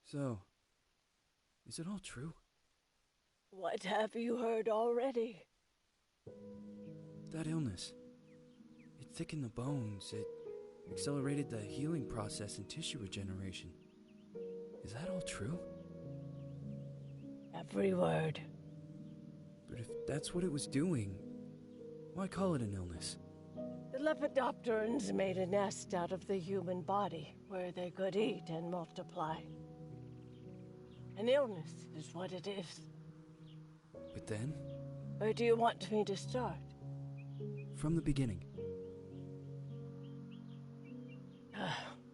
So, is it all true? What have you heard already? That illness. It thickened the bones. It accelerated the healing process and tissue regeneration. Is that all true? Every word. But if that's what it was doing, why call it an illness? The Lepidopterans made a nest out of the human body where they could eat and multiply. An illness is what it is. But then, Where do you want me to start? from the beginning.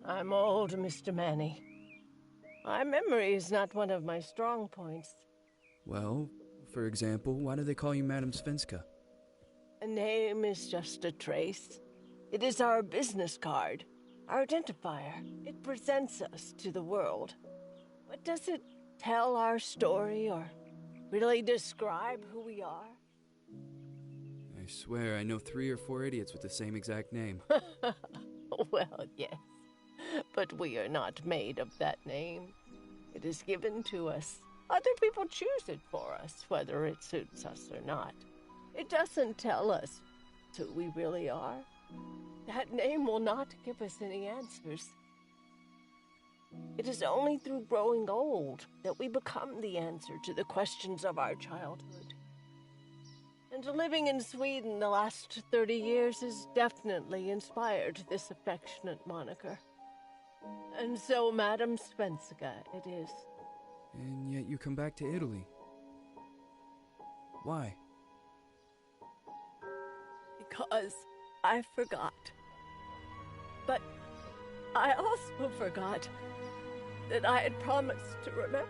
I'm old, Mr. Manny. My memory is not one of my strong points. Well, for example, why do they call you Madam Svenska? A name is just a trace. It is our business card, our identifier. It presents us to the world. But does it tell our story or really describe who we are? I swear I know 3 or 4 idiots with the same exact name. Well, yes. But we are not made of that name. It is given to us. Other people choose it for us, whether it suits us or not. It doesn't tell us who we really are. That name will not give us any answers. It is only through growing old that we become the answer to the questions of our childhood. And living in Sweden the last 30 years has definitely inspired this affectionate moniker. And so, Madam Svenska, it is. And yet you come back to Italy. Why? Because I forgot. But I also forgot that I had promised to remember.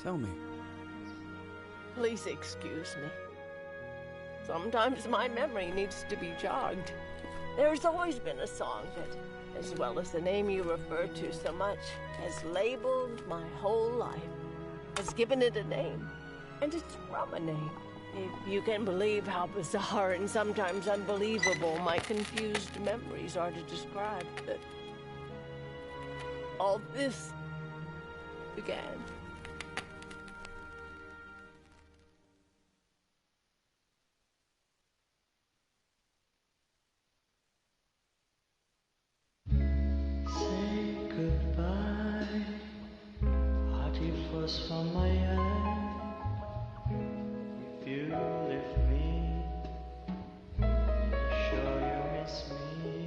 Tell me. Please excuse me. Sometimes my memory needs to be jogged. There's always been a song that, as well as the name you refer to so much, has labeled my whole life, has given it a name, and it's from a name. If you can believe how bizarre and sometimes unbelievable my confused memories are to describe that all this began. Say goodbye, hearty frost from my eye. If you leave me, sure you miss me.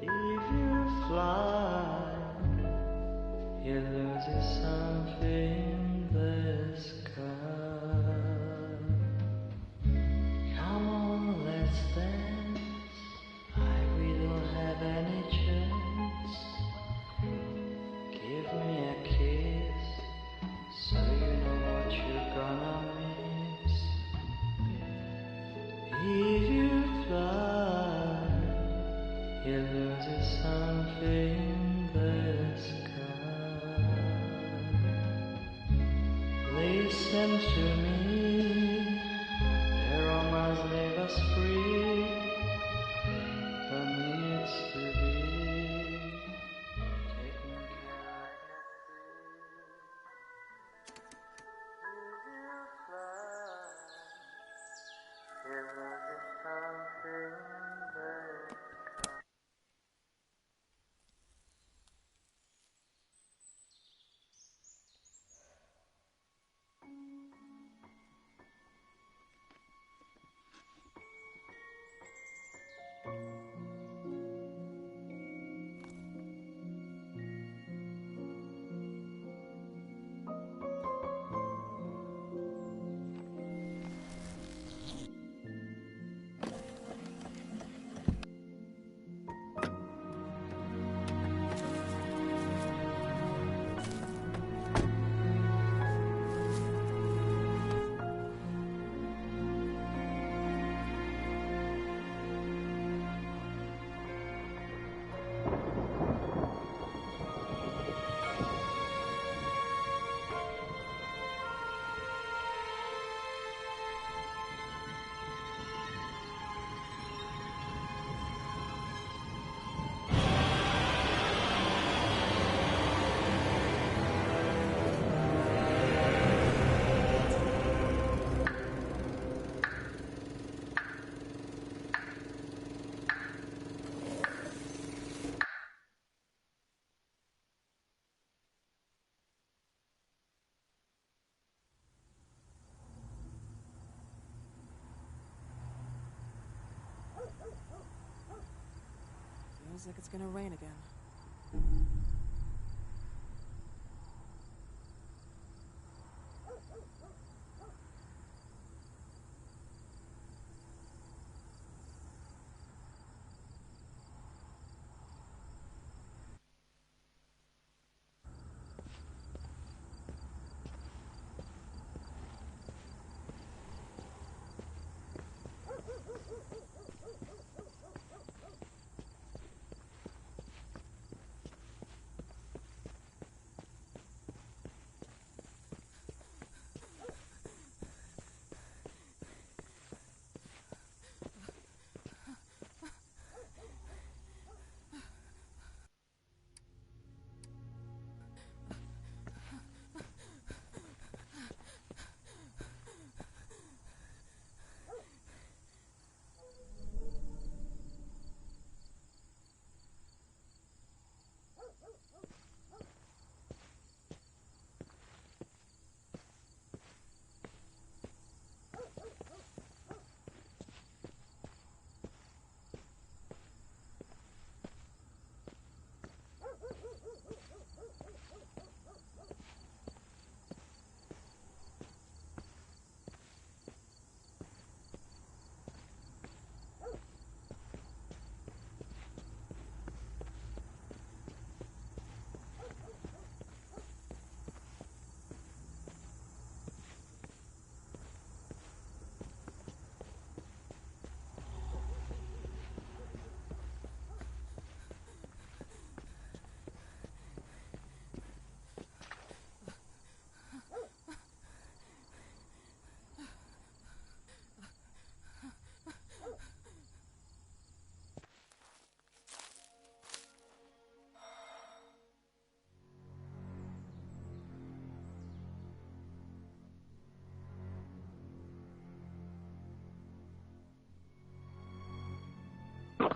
If you fly, you lose something in the sky. Come on, let's dance. We don't have any chance. Give me a kiss, so you know what you're gonna miss. If you fly, you lose something in the sky. Listen to me, the romance leave us free. Needs to be taken care of. If you fly, you lose something there. Feels like it's gonna rain again.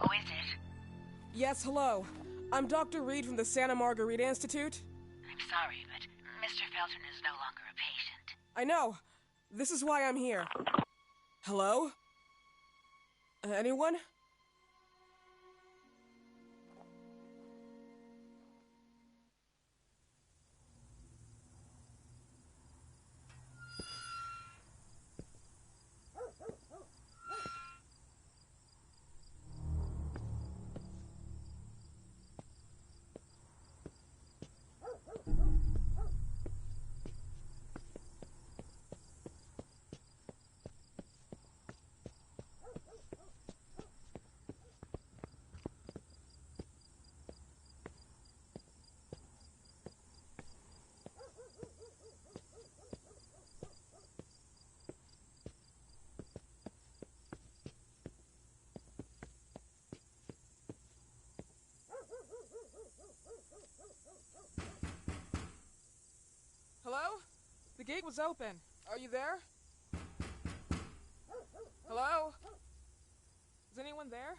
Who is it? Yes, hello. I'm Dr. Reed from the Santa Margarita Institute. I'm sorry, but Mr. Felton is no longer a patient. I know. This is why I'm here. Hello? Anyone? Hello? The gate was open. Are you there? Hello? Is anyone there?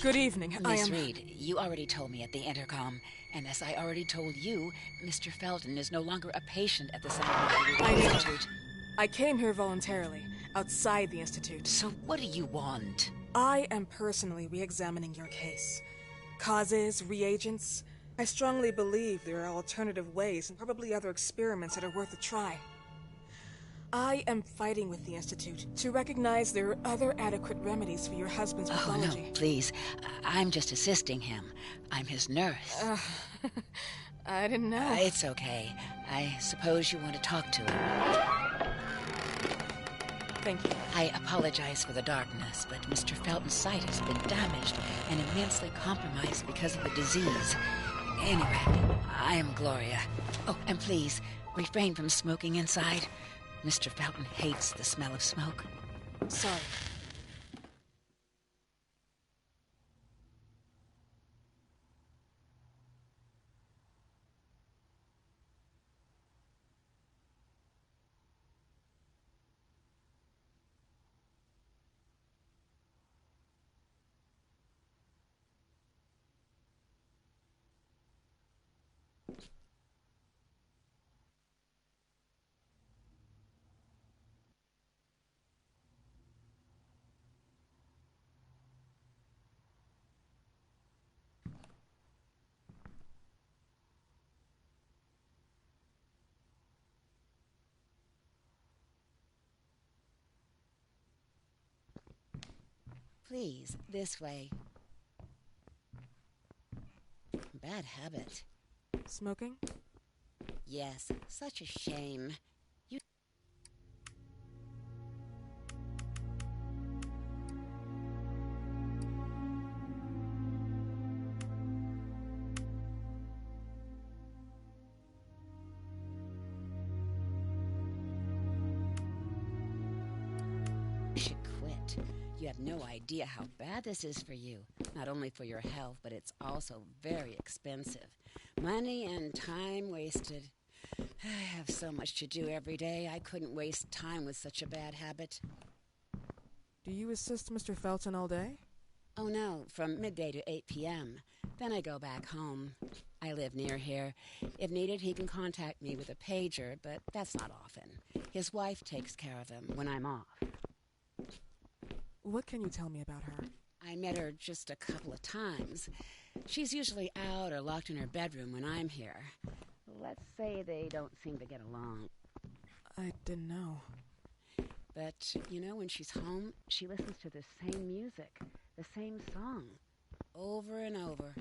Good evening. I Miss am... Reed, you already told me at the intercom, and as I already told you, Mr. Felton is no longer a patient at the Santa Margarita I know. Institute. I came here voluntarily, outside the Institute. So what do you want? I am personally re-examining your case. Causes, reagents. I strongly believe there are alternative ways and probably other experiments that are worth a try. I am fighting with the Institute to recognize there are other adequate remedies for your husband's pathology. Oh, no, please. I'm just assisting him. I'm his nurse. I didn't know. It's okay. I suppose you want to talk to him. Thank you. I apologize for the darkness, but Mr. Felton's sight has been damaged and immensely compromised because of the disease. Anyway, I am Gloria. Oh, and please, refrain from smoking inside. Mr. Felton hates the smell of smoke. Sorry. Please, this way. Bad habit. Smoking? Yes, such a shame. You should quit. You have no idea how bad this is for you. Not only for your health, but it's also very expensive. Money and time wasted. I have so much to do every day. I couldn't waste time with such a bad habit. Do you assist Mr. Felton all day? Oh no, from midday to 8 p.m. Then I go back home. I live near here. If needed, he can contact me with a pager, but that's not often. His wife takes care of him when I'm off. What can you tell me about her? I met her just a couple of times. She's usually out or locked in her bedroom when I'm here. Let's say they don't seem to get along. I didn't know. But, you know, when she's home, she listens to the same music, the same song, over and over.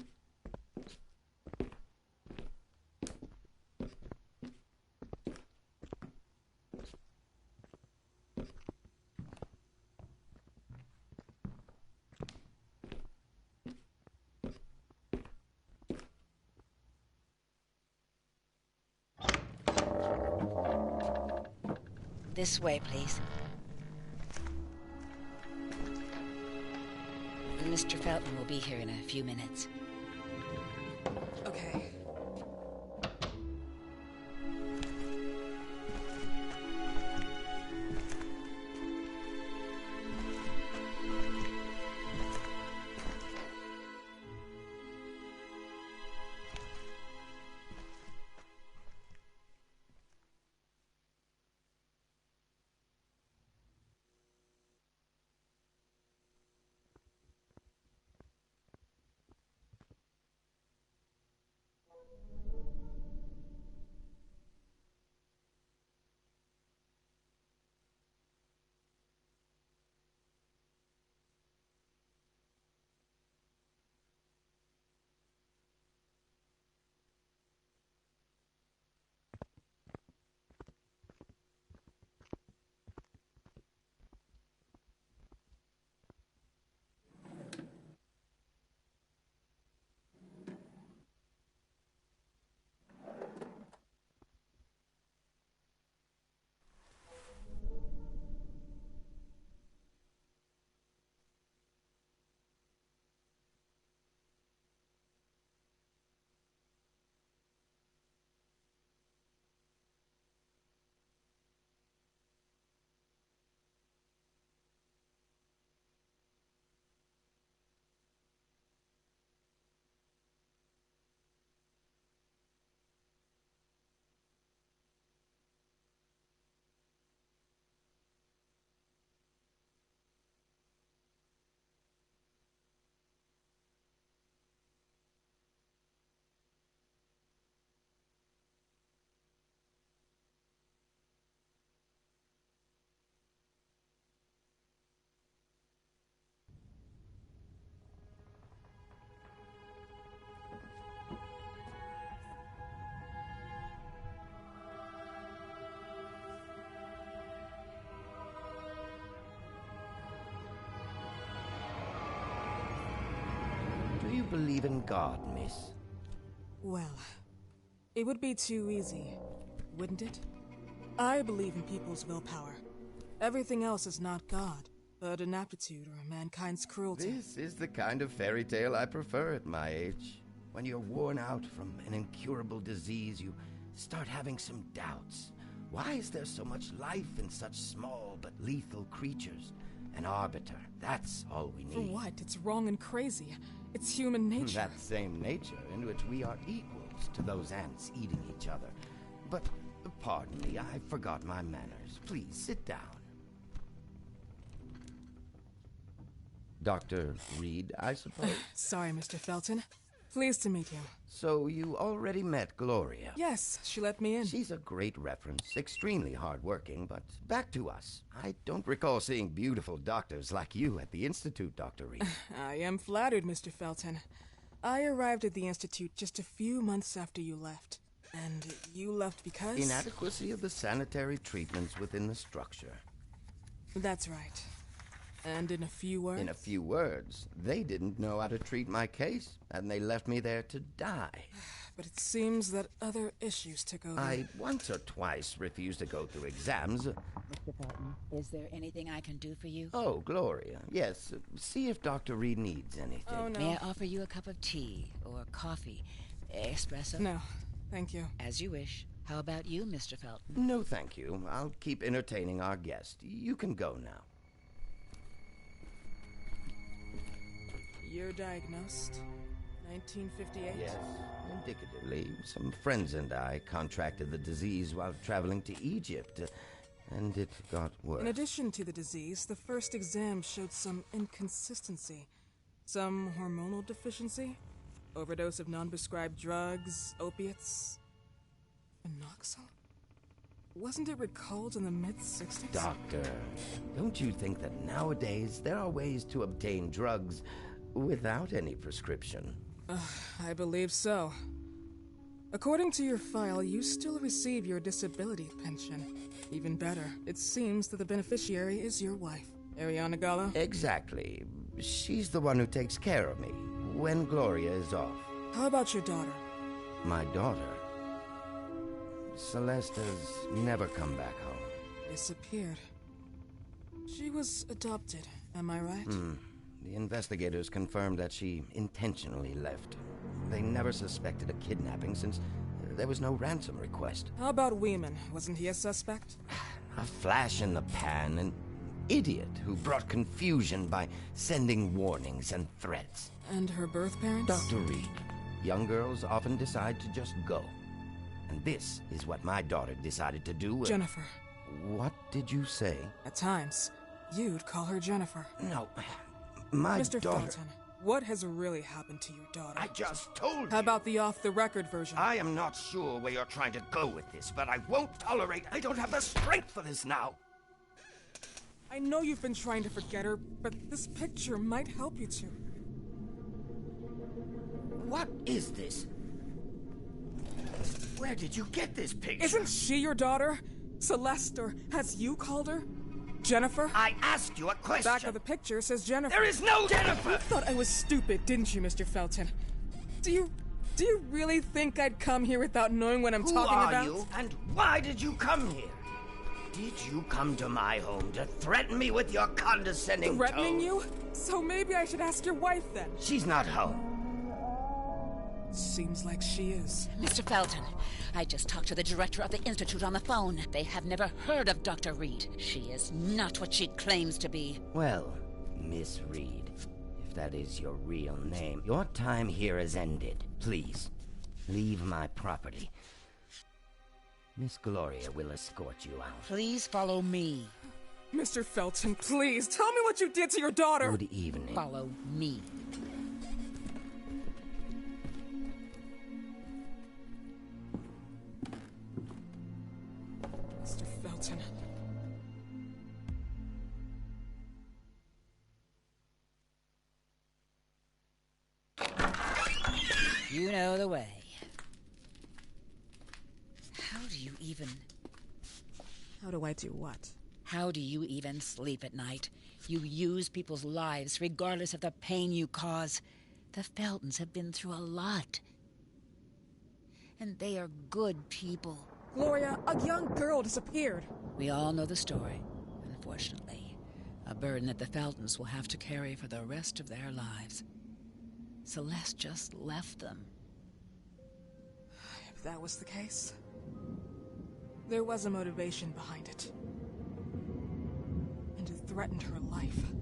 This way, please. Mr. Felton will be here in a few minutes. Okay. believe in God, miss? Well, it would be too easy, wouldn't it? I believe in people's willpower. Everything else is not God, but an aptitude or mankind's cruelty. This is the kind of fairy tale I prefer at my age. When you're worn out from an incurable disease, you start having some doubts. Why is there so much life in such small but lethal creatures? An arbiter, that's all we need. For what? It's wrong and crazy. It's human nature. That same nature in which we are equals to those ants eating each other. But, pardon me, I forgot my manners. Please, sit down. Dr. Reed, I suppose? Sorry, Mr. Felton. Pleased to meet you. So you already met Gloria? Yes, she let me in. She's a great reference, extremely hardworking, but back to us. I don't recall seeing beautiful doctors like you at the Institute, Dr. Reed. I am flattered, Mr. Felton. I arrived at the Institute just a few months after you left. And you left because? Inadequacy of the sanitary treatments within the structure. That's right. And in a few words? In a few words, they didn't know how to treat my case, and they left me there to die. But it seems that other issues took over. I once or twice refused to go through exams. Mr. Felton, is there anything I can do for you? Oh, Gloria, yes. See if Dr. Reed needs anything. Oh, no. May I offer you a cup of tea or coffee? Espresso? No, thank you. As you wish. How about you, Mr. Felton? No, thank you. I'll keep entertaining our guest. You can go now. You're diagnosed? 1958? Yes. Indicatively, some friends and I contracted the disease while traveling to Egypt, and it got worse. In addition to the disease, the first exam showed some inconsistency. Some hormonal deficiency? Overdose of non-prescribed drugs, opiates? Phenoxyl? Wasn't it recalled in the mid-60s? Doctor, don't you think that nowadays there are ways to obtain drugs without any prescription? I believe so. According to your file, you still receive your disability pension. Even better, it seems that the beneficiary is your wife, Ariana Gallo. Exactly. She's the one who takes care of me when Gloria is off. How about your daughter? My daughter? Celeste has never come back home. Disappeared. She was adopted, am I right? The investigators confirmed that she intentionally left. They never suspected a kidnapping since there was no ransom request. How about Weeman? Wasn't he a suspect? A flash in the pan, an idiot who brought confusion by sending warnings and threats. And her birth parents? Dr. Reed, young girls often decide to just go. And this is what my daughter decided to do. Jennifer. What did you say? At times, you'd call her Jennifer. No, my Mr. daughter... Felton, what has really happened to your daughter? I just told you. How about the off-the-record version? I am not sure where you're trying to go with this, but I won't tolerate... I don't have the strength for this now. I know you've been trying to forget her, but this picture might help you to. What is this? Where did you get this picture? Isn't she your daughter? Celeste, or as you called her? Jennifer? I asked you a question. Back of the picture says Jennifer. There is no Jennifer! You thought I was stupid, didn't you, Mr. Felton? Do you really think I'd come here without knowing what I'm talking about? Who are you, and why did you come here? Did you come to my home to threaten me with your condescending Threatening tone? you? So maybe I should ask your wife then. She's not home. Seems like she is. Mr. Felton, I just talked to the director of the Institute on the phone. They have never heard of Dr. Reed. She is not what she claims to be. Well, Miss Reed, if that is your real name, your time here has ended. Please, leave my property. Miss Gloria will escort you out. Please follow me. Mr. Felton, please, tell me what you did to your daughter! Good evening. Follow me. Mr. Felton. You know the way. How do you even... How do I do what? How do you even sleep at night? You use people's lives regardless of the pain you cause. The Feltons have been through a lot. And they are good people. Gloria, a young girl disappeared. We all know the story, unfortunately. A burden that the Feltons will have to carry for the rest of their lives. Celeste just left them. If that was the case, there was a motivation behind it. And it threatened her life.